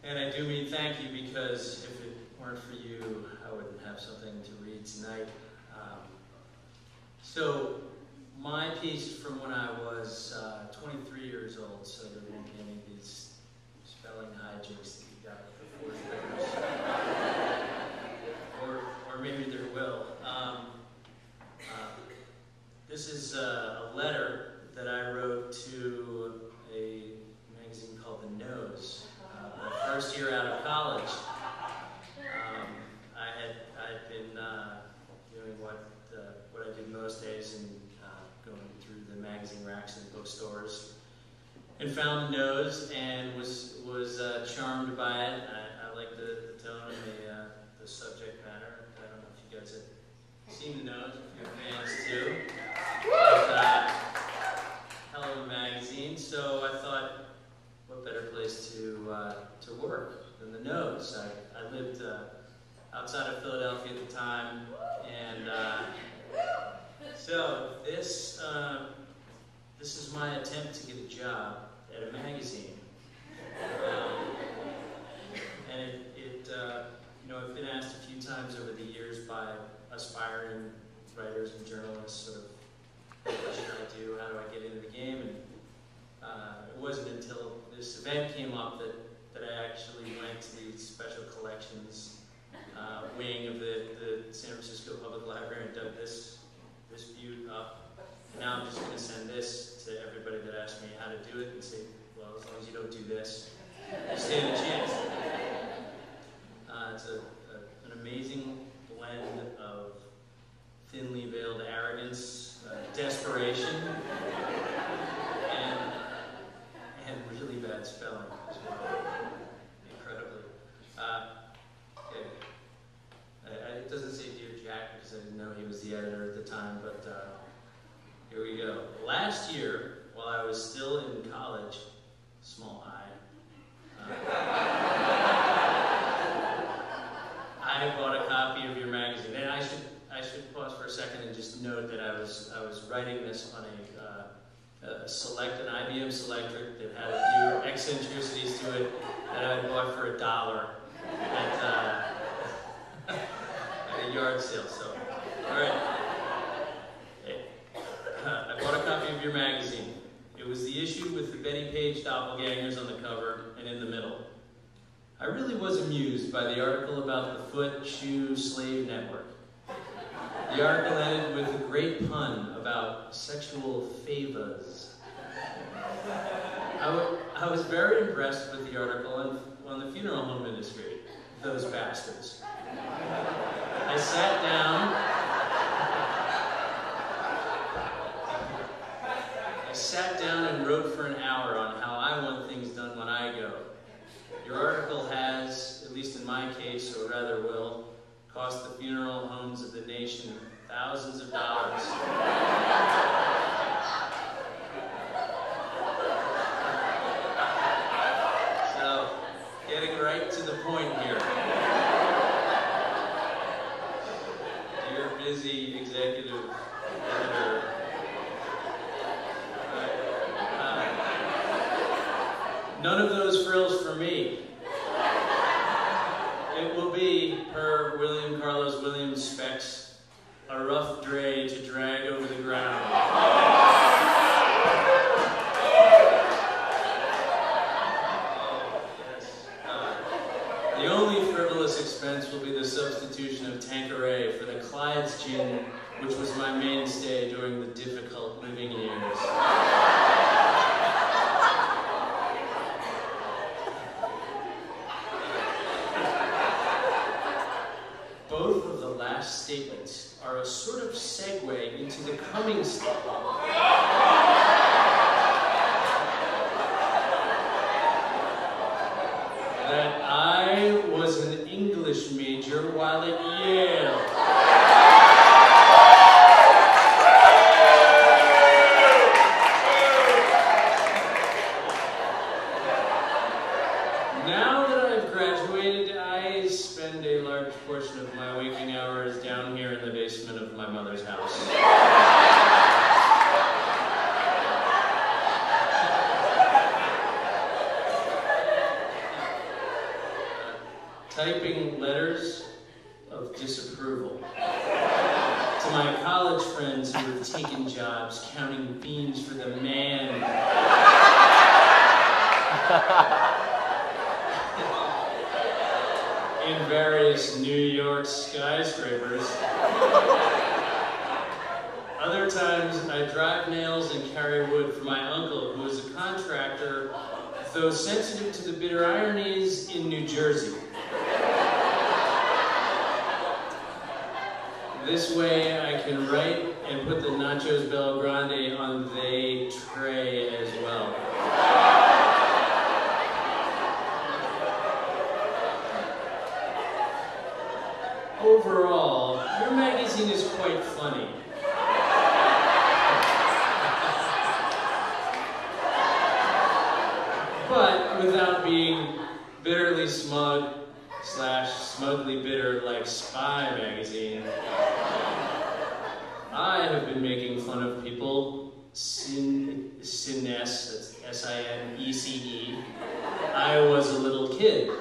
And I do mean thank you, because if it weren't for you, I wouldn't have something to read tonight. So my piece from when I was 23 years old, so there won't be any of these spelling hijinks that you got with the fourth graders. Or maybe there will. This is a letter that I wrote to a magazine called The Nose. My first year out of college, I had been doing what I did most days, and going through the magazine racks in bookstores, and found The Nose and was charmed by it. I like the tone and the subject matter. I don't know if you guys have seen The Nose, if you're fans too. But, hell of a magazine. So I thought, what better place to work than The Nose? I lived outside of Philadelphia at the time, and so this is my attempt to get a job at a magazine. And I've been asked a few times over the years by aspiring writers and journalists, sort of, what should I do? How do I get into the game? And it wasn't until this event came up that I actually went to the special collections wing of the San Francisco Public Library and dug this beaut up. And now I'm just going to send this to everybody that asks me how to do it and say, well, as long as you don't do this, you stand a chance. It's an amazing blend of thinly veiled arrogance, desperation, and really bad spelling as well. Incredibly. Okay. It doesn't say Dear Jack because I didn't know he was the editor at the time, but here we go. Last year, while I was still in college, small I, I bought a copy of your magazine. And I should pause for a second and just note that I was writing this on an IBM Selectric that had a few eccentricities to it that I bought for $1 at a yard sale. So, all right. I bought a copy of your magazine. It was the issue with the Betty Page doppelgangers on the cover and in the middle. I really was amused by the article about the foot, shoe, slave network. The article ended with a great pun about sexual favors. I was very impressed with the article on the funeral home industry, those bastards. I sat down and wrote for an hour on how I want things done when I go. Your article has, at least in my case, or rather will, cost the funeral homes of the nation thousands of dollars. So, getting right to the point here. Dear busy executive editor, none of those frills for me. It will be, per William Carlos Williams' specs, a rough dray to drag over the ground. The only frivolous expense will be the substitution of Tanqueray for the Clyde's gin, which was my mainstay during the difficult living years. Both of the last statements are a sort of segue into the coming statement. That I was an English major while at Yale. Now that I've graduated, I spend a large portion of my waking hours down here in the basement of my mother's house. typing letters of disapproval to my college friends who have taken jobs counting beans for the man. In various New York skyscrapers. Other times, I drive nails and carry wood for my uncle, who is a contractor, though sensitive to the bitter ironies, in New Jersey. This way, I can write and put the nachos Bel Grande on the tray as well. Overall, your magazine is quite funny. But without being bitterly smug / smugly bitter like Spy magazine, I have been making fun of people since, that's S-I-N-E-C-E, I was a little kid.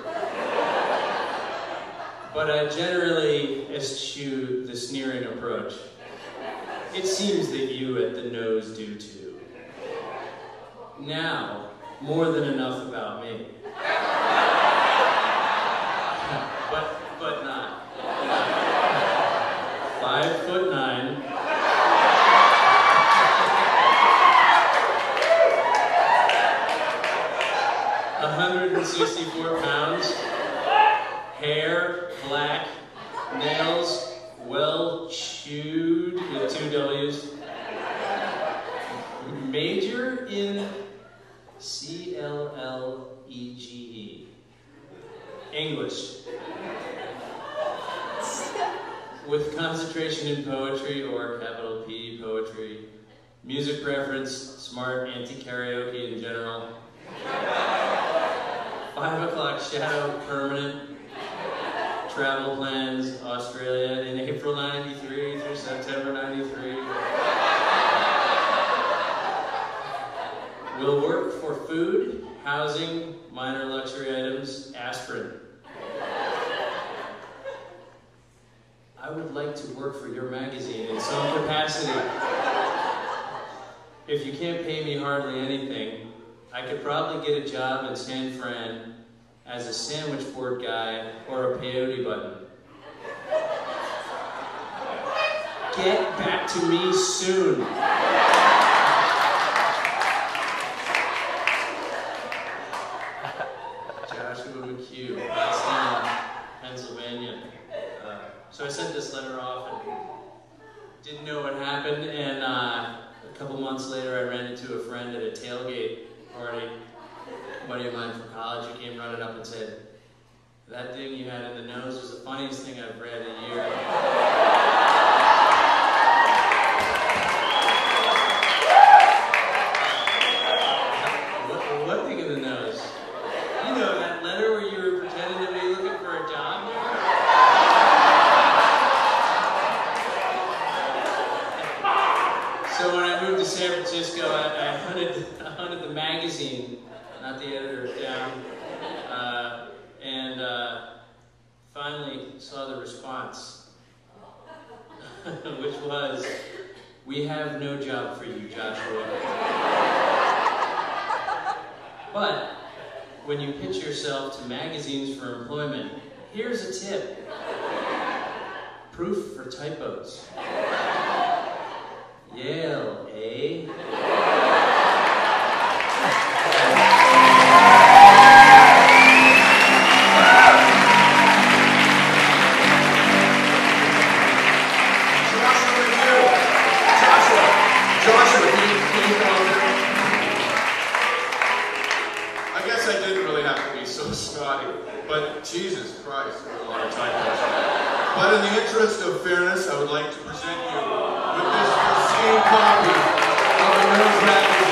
But I generally eschew the sneering approach. It seems that you at the nose do too. Now, more than enough about me. but not. 5'9". 164 pounds. Hair, black, nails, well chewed with 2 W's. Major in C-L-L-E-G-E. English. With concentration in poetry, or capital P, poetry. Music preference, smart, anti-karaoke in general. 5 o'clock shadow, permanent. Travel plans, Australia in April '93 through September '93. Will work for food, housing, minor luxury items, aspirin. I would like to work for your magazine in some capacity. If you can't pay me hardly anything, I could probably get a job in San Fran as a sandwich board guy or a peyote button. Get back to me soon. Joshua McHugh, Potsdam, Pennsylvania. So I sent this letter off and didn't know what happened, and a couple months later I ran into a friend at a tailgate party. A buddy of mine from college who came running up and said, "That thing you had in the nose was the funniest thing I've read in a year." What thing in the nose? You know, that letter where you were pretending to be looking for a job? So when I moved to San Francisco, I hunted the magazine, not the editor, down, and finally saw the response, which was, "We have no job for you, Joshua." But when you pitch yourself to magazines for employment, here's a tip. Proof for typos. Yale, eh? Jesus Christ, there's a lot of typos. But in the interest of fairness, I would like to present you with this pristine copy of the Thurs Apr